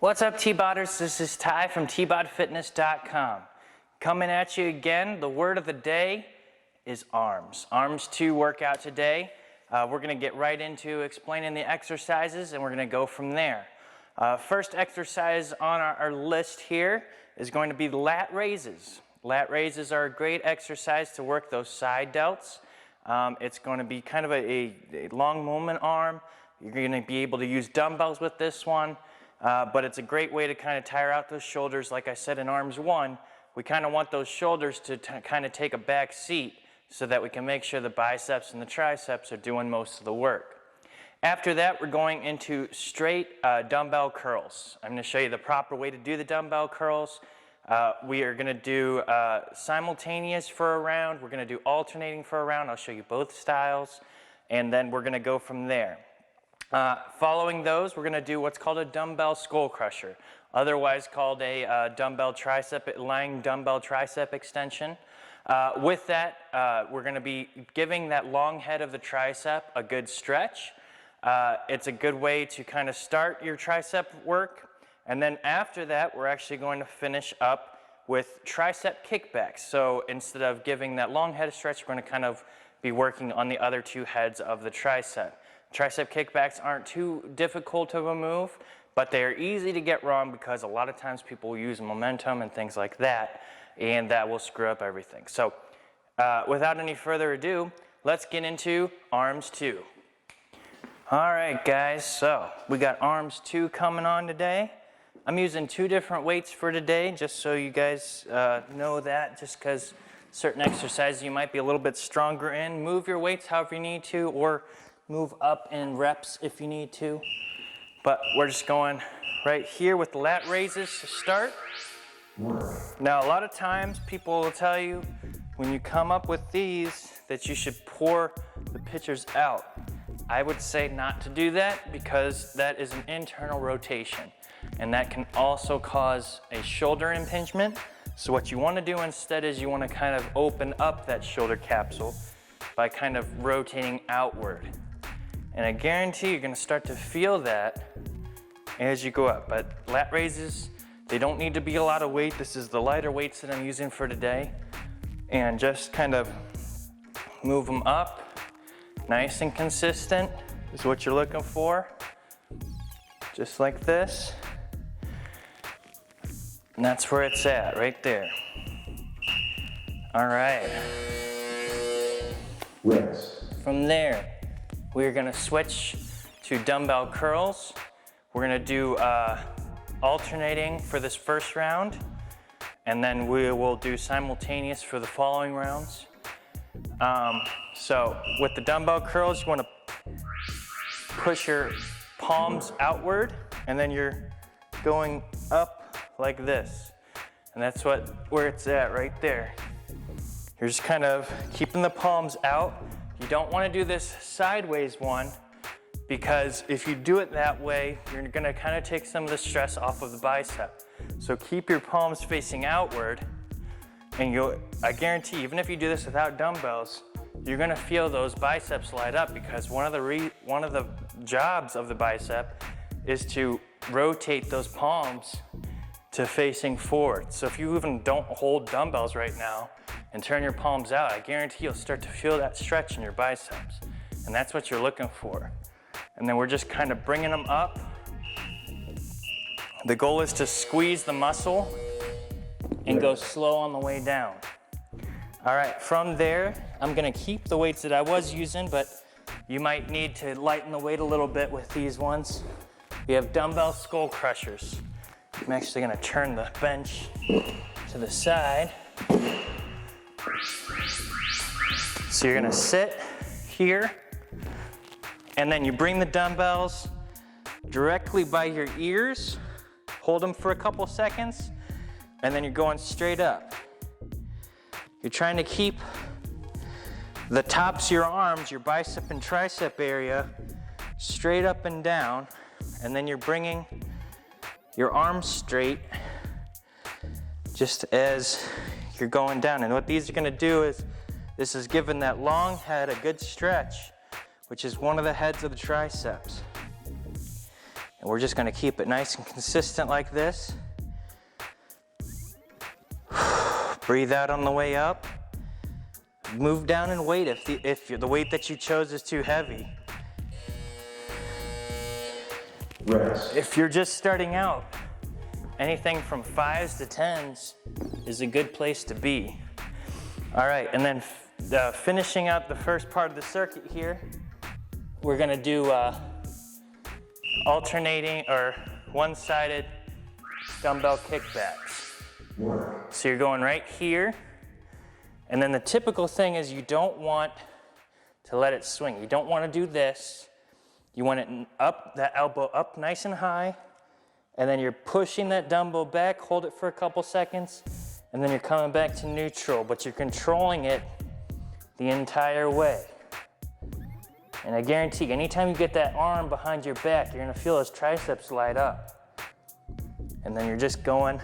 What's up, Tboders? This is Ty from Tbodfitness.com. Coming at you again. The word of the day is arms. Arms 2 workout today. We're going to get right into explaining the exercises, and we're going to go from there. First exercise on our list here is going to be lat raises. Lat raises are a great exercise to work those side delts. It's going to be kind of a long movement arm. You're going to be able to use dumbbells with this one, but it's a great way to kind of tire out those shoulders. Like I said in arms 1, we kind of want those shoulders to kind of take a back seat so that we can make sure the biceps and the triceps are doing most of the work. After that, we're going into straight dumbbell curls. I'm going to show you the proper way to do the dumbbell curls. We are going to do simultaneous for a round. We're going to do alternating for a round. I'll show you both styles, and then we're going to go from there. Following those, we're going to do what's called a dumbbell skull crusher, otherwise called a lying dumbbell tricep extension. With that, we're going to be giving that long head of the tricep a good stretch. It's a good way to kind of start your tricep work. And then after that, we're actually going to finish up with tricep kickbacks. So instead of giving that long head stretch, we're going to kind of be working on the other 2 heads of the tricep. Tricep kickbacks aren't too difficult of a move, but they are easy to get wrong because a lot of times people use momentum and things like that, and that will screw up everything. So without any further ado, let's get into arms 2. All right, guys, so we got arms 2 coming on today. I'm using 2 different weights for today, just so you guys know that, just because certain exercises you might be a little bit stronger in. Move your weights however you need to, or move up in reps if you need to. But we're just going right here with the lat raises to start. Now, a lot of times people will tell you when you come up with these that you should pour the pitchers out. I would say not to do that because that is an internal rotation, and that can also cause a shoulder impingement. So what you want to do instead is you want to kind of open up that shoulder capsule by kind of rotating outward. And I guarantee you're going to start to feel that as you go up. But lat raises, they don't need to be a lot of weight. This is the lighter weights that I'm using for today. And just kind of move them up. Nice and consistent is what you're looking for. Just like this. And that's where it's at, right there. All right. From there, we're going to switch to dumbbell curls. We're going to do alternating for this first round, and then we will do simultaneous for the following rounds. So with the dumbbell curls, you want to push your palms outward, and then you're going up like this. And that's where it's at right there. You're just kind of keeping the palms out. You don't want to do this sideways one, because if you do it that way, you're going to kind of take some of the stress off of the bicep. So keep your palms facing outward, and I guarantee, even if you do this without dumbbells, you're going to feel those biceps light up, because one of the jobs of the bicep is to rotate those palms to facing forward. So if you even don't hold dumbbells right now and turn your palms out, I guarantee you'll start to feel that stretch in your biceps. And that's what you're looking for. And then we're just kind of bringing them up. The goal is to squeeze the muscle and go slow on the way down. All right, from there, I'm gonna keep the weights that I was using, but you might need to lighten the weight a little bit with these ones. We have dumbbell skull crushers. I'm actually gonna turn the bench to the side. So you're gonna sit here, and then you bring the dumbbells directly by your ears, hold them for a couple seconds, and then you're going straight up. You're trying to keep the tops of your arms, your bicep and tricep area, straight up and down, and then you're bringing your arms straight just as you're going down. And what these are going to do is, this is giving that long head a good stretch, which is one of the heads of the triceps. And we're just gonna keep it nice and consistent like this. Breathe out on the way up. Move down in weight if the weight that you chose is too heavy. Rest. If you're just starting out, anything from 5s to 10s is a good place to be. All right, and then finishing out the first part of the circuit here, we're gonna do alternating or one-sided dumbbell kickbacks. Work. So you're going right here, and then the typical thing is you don't want to let it swing. You don't want to do this. You want it up, that elbow up nice and high, and then you're pushing that dumbbell back, hold it for a couple seconds, and then you're coming back to neutral, but you're controlling it the entire way. And I guarantee, anytime you get that arm behind your back, you're gonna feel those triceps light up. And then you're just going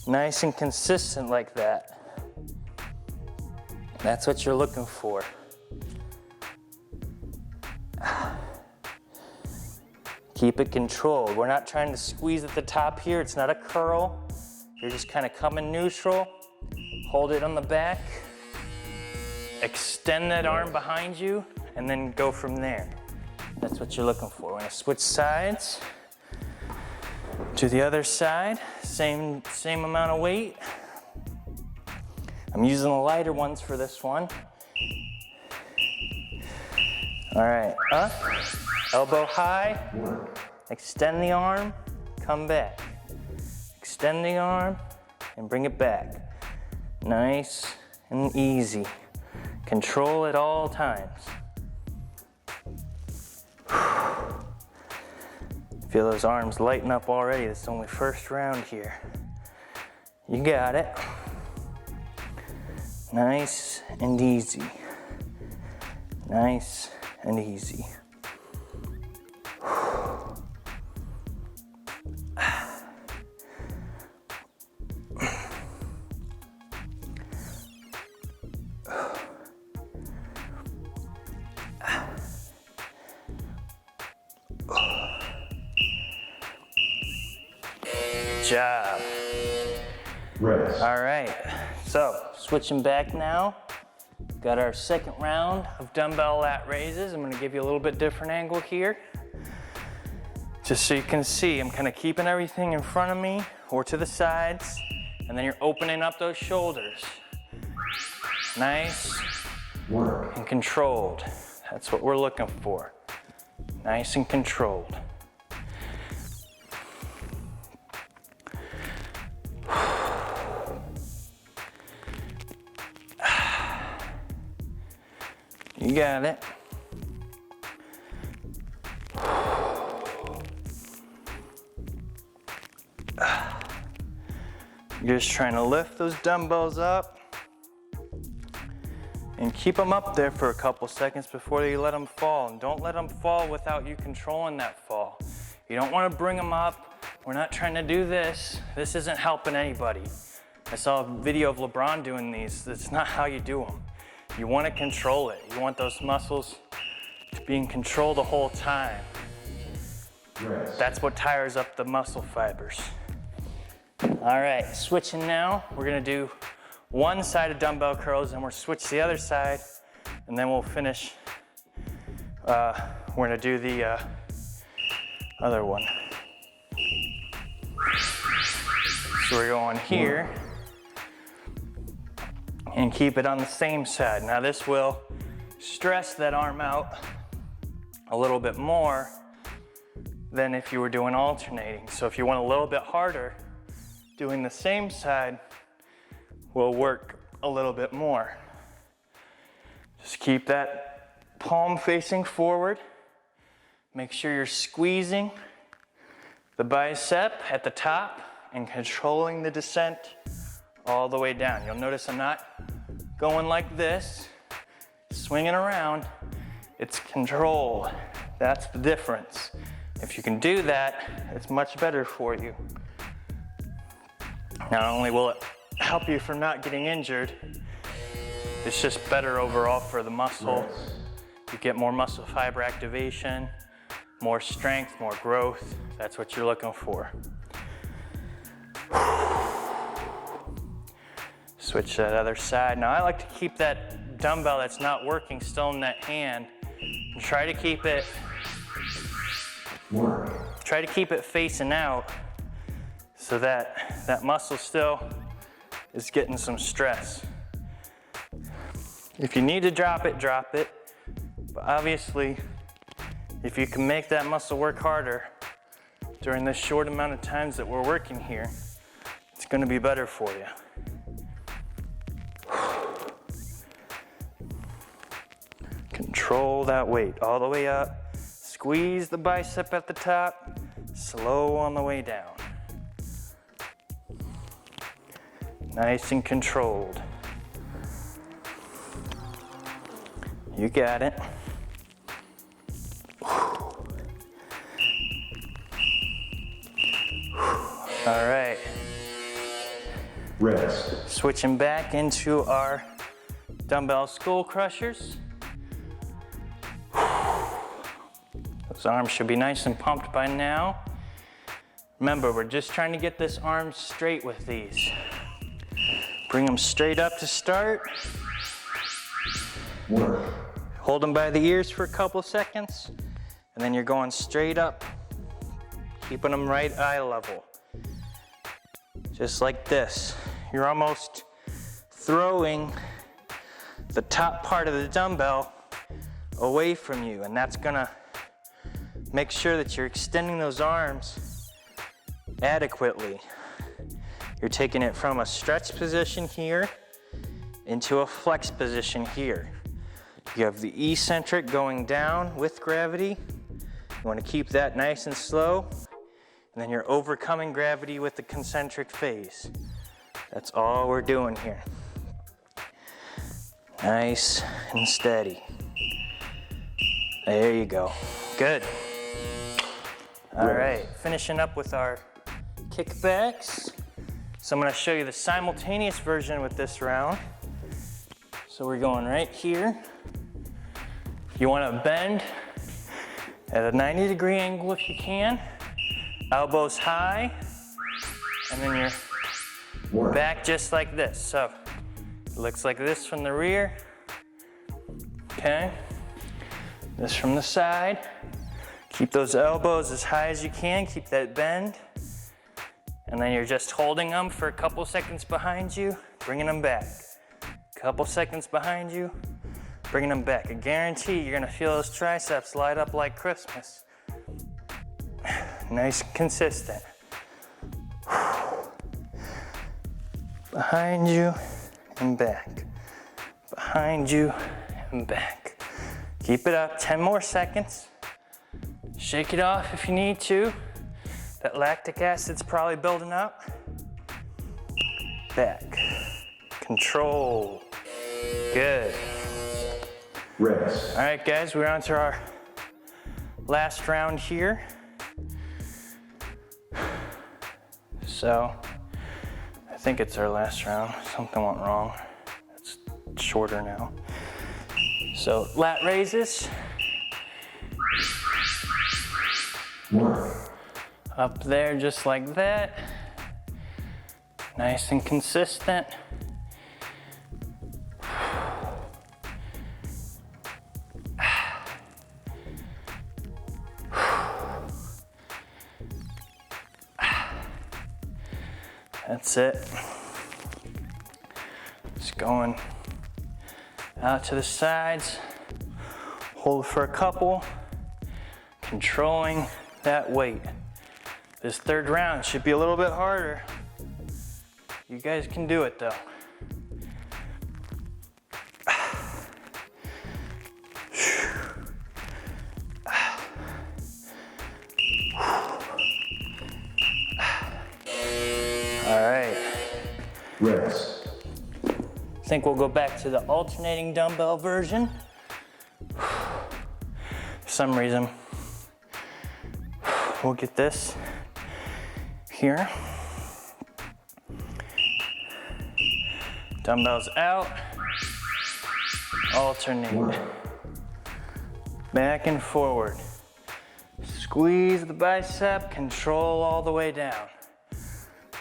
nice and consistent like that. That's what you're looking for. Keep it controlled. We're not trying to squeeze at the top here. It's not a curl. You're just kind of coming neutral. Hold it on the back. Extend that arm behind you, and then go from there. That's what you're looking for. We're gonna switch sides to the other side. Same amount of weight. I'm using the lighter ones for this one. All right, up, elbow high, extend the arm, come back. Extend the arm and bring it back. Nice and easy. Control at all times. Feel those arms lighten up already. This is only first round here. You got it. Nice and easy. Nice and easy. Good job. Rest. All right, so switching back now. Got our second round of dumbbell lat raises. I'm gonna give you a little bit different angle here. Just so you can see, I'm kind of keeping everything in front of me or to the sides, and then you're opening up those shoulders. Nice Work. and controlled. That's what we're looking for. Nice and controlled. You got it. You're just trying to lift those dumbbells up and keep them up there for a couple seconds before you let them fall. And don't let them fall without you controlling that fall. You don't want to bring them up. We're not trying to do this. This isn't helping anybody. I saw a video of LeBron doing these. That's not how you do them. You want to control it. You want those muscles to be in control the whole time. Rest. That's what tires up the muscle fibers. All right, switching now. We're gonna do one side of dumbbell curls, and we'll switch to the other side, and then we'll finish. We're gonna do the other one. So we're going here and keep it on the same side. Now this will stress that arm out a little bit more than if you were doing alternating. So if you want a little bit harder, doing the same side will work a little bit more. Just keep that palm facing forward. Make sure you're squeezing the bicep at the top and controlling the descent all the way down. You'll notice I'm not going like this, swinging around. It's controlled. That's the difference. If you can do that, it's much better for you. Not only will it help you from not getting injured, it's just better overall for the muscle. You get more muscle fiber activation, more strength, more growth. That's what you're looking for. Switch to that other side. Now I like to keep that dumbbell that's not working still in that hand and try to keep it facing out so that that muscle still is getting some stress. If you need to drop it, drop it. But obviously, if you can make that muscle work harder during this short amount of times that we're working here, it's gonna be better for you. Control that weight all the way up. Squeeze the bicep at the top, slow on the way down. Nice and controlled. You got it. All right. Rest. Switching back into our dumbbell skull crushers. Those arms should be nice and pumped by now. Remember, we're just trying to get this arm straight with these. Bring them straight up to start. Work. Hold them by the ears for a couple seconds, and then you're going straight up, keeping them right eye level. Just like this. You're almost throwing the top part of the dumbbell away from you, and that's gonna make sure that you're extending those arms adequately. You're taking it from a stretch position here into a flex position here. You have the eccentric going down with gravity. You want to keep that nice and slow, and then you're overcoming gravity with the concentric phase. That's all we're doing here. Nice and steady. There you go. Good. All right, finishing up with our kickbacks. So I'm gonna show you the simultaneous version with this round. So we're going right here. You wanna bend at a 90-degree angle if you can. Elbows high, and then you're back just like this. So it looks like this from the rear. Okay, this from the side. Keep those elbows as high as you can, keep that bend. And then you're just holding them for a couple seconds behind you, bringing them back. Couple seconds behind you, bringing them back. I guarantee you're gonna feel those triceps light up like Christmas. Nice and consistent. Behind you and back. Behind you and back. Keep it up, 10 more seconds. Shake it off if you need to. That lactic acid's probably building up. Back. Control. Good. Rest. All right, guys, we're on to our last round here. So, I think it's our last round. Something went wrong. It's shorter now. So, lat raises. Work. Up there just like that. Nice and consistent. That's it. Just going out to the sides. Hold for a couple. Controlling that weight. This third round should be a little bit harder. You guys can do it though. All right. Rest. I think we'll go back to the alternating dumbbell version. For some reason, we'll get this here. Dumbbells out. Alternate. Back and forward. Squeeze the bicep, control all the way down.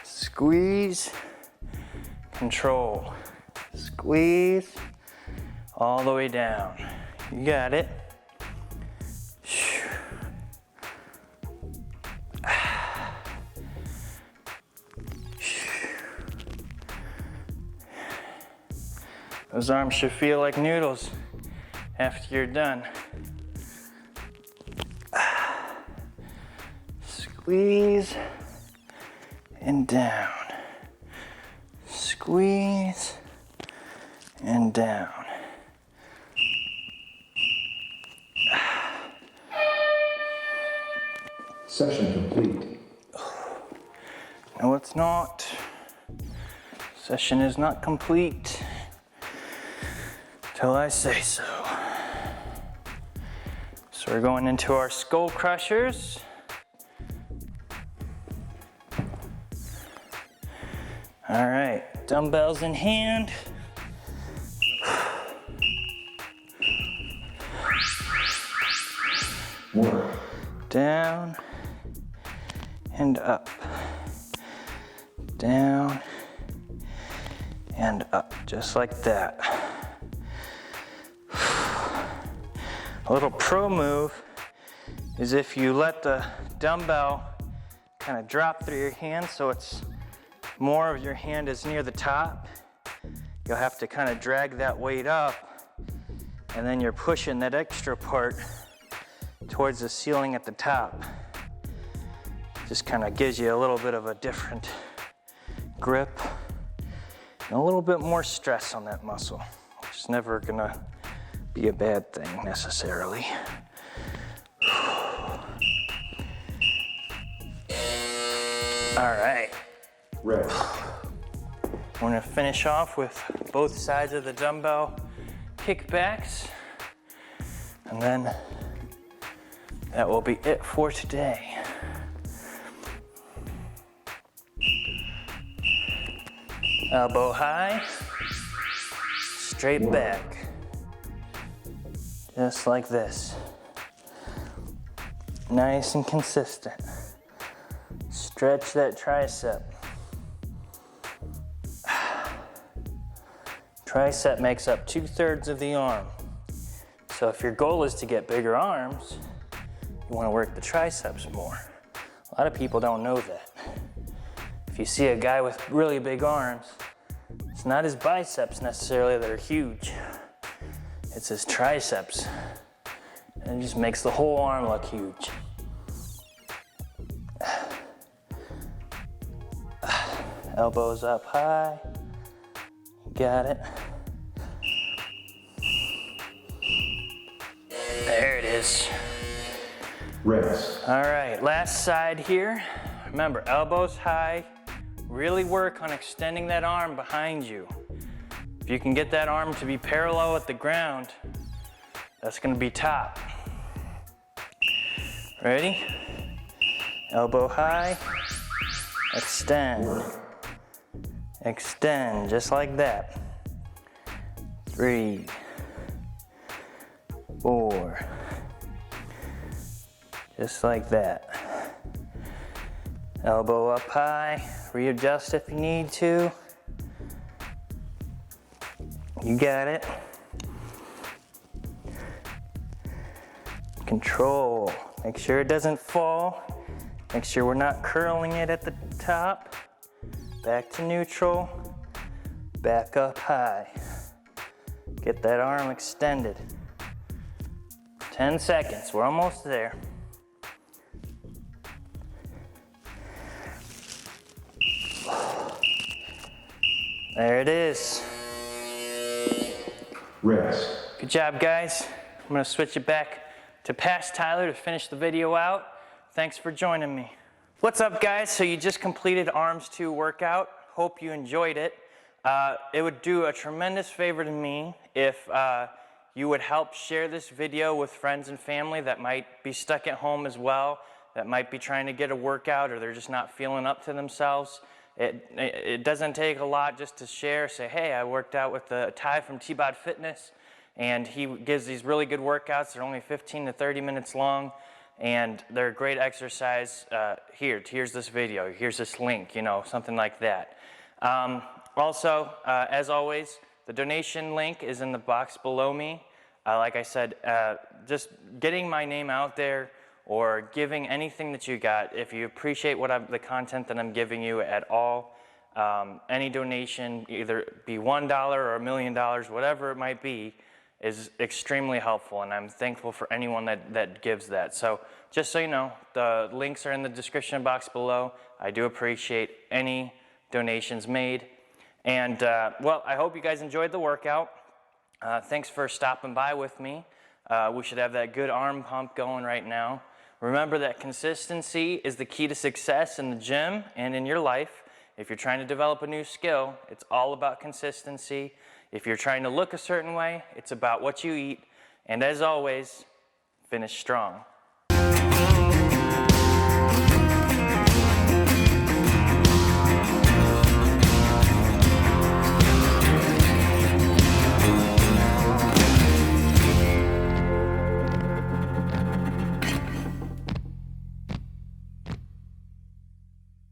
Squeeze, control. Squeeze, all the way down. You got it. Those arms should feel like noodles after you're done. Squeeze and down. Squeeze and down. Session complete. No, it's not. Session is not complete till I say so. So we're going into our skull crushers. All right, dumbbells in hand. Work. Down and up. Down and up, just like that. A little pro move is if you let the dumbbell kind of drop through your hand so it's more of your hand is near the top, you'll have to kind of drag that weight up, and then you're pushing that extra part towards the ceiling at the top. Just kind of gives you a little bit of a different grip and a little bit more stress on that muscle, which is never gonna be a bad thing necessarily. All right. Rest. We're gonna finish off with both sides of the dumbbell kickbacks, and then that will be it for today. Elbow high, straight back, just like this. Nice and consistent. Stretch that tricep. Tricep makes up 2/3 of the arm. So if your goal is to get bigger arms, you want to work the triceps more. A lot of people don't know that. If you see a guy with really big arms, it's not his biceps necessarily that are huge. It's his triceps. And it just makes the whole arm look huge. Elbows up high. Got it. There it is. Rest. All right, last side here. Remember, elbows high. Really work on extending that arm behind you. If you can get that arm to be parallel with the ground, that's gonna be top. Ready? Elbow high. Extend. Extend, just like that. 3, 4, just like that. Elbow up high, readjust if you need to. You got it. Control, make sure it doesn't fall. Make sure we're not curling it at the top. Back to neutral, back up high. Get that arm extended. 10 seconds, we're almost there. There it is. Rest. Good job, guys. I'm gonna switch it back to past Tyler to finish the video out. Thanks for joining me. What's up, guys? So you just completed Arms 2 workout. Hope you enjoyed it. It would do a tremendous favor to me if you would help share this video with friends and family that might be stuck at home as well, that might be trying to get a workout or they're just not feeling up to themselves. It doesn't take a lot just to share, say, hey, I worked out with Ty from Tbodfitness, and he gives these really good workouts. They're only 15 to 30 minutes long. and they're a great exercise. Here's this video, here's this link, something like that. Also, as always, the donation link is in the box below me. Like I said, just getting my name out there or giving anything that you got, if you appreciate the content that I'm giving you at all, any donation, either be $1 or $1 million, whatever it might be, is extremely helpful, and I'm thankful for anyone that gives that. So just so you know, the links are in the description box below. I do appreciate any donations made. And well, I hope you guys enjoyed the workout. Thanks for stopping by with me. We should have that good arm pump going right now. Remember that consistency is the key to success in the gym and in your life. If you're trying to develop a new skill, it's all about consistency. If you're trying to look a certain way, it's about what you eat. And as always, finish strong.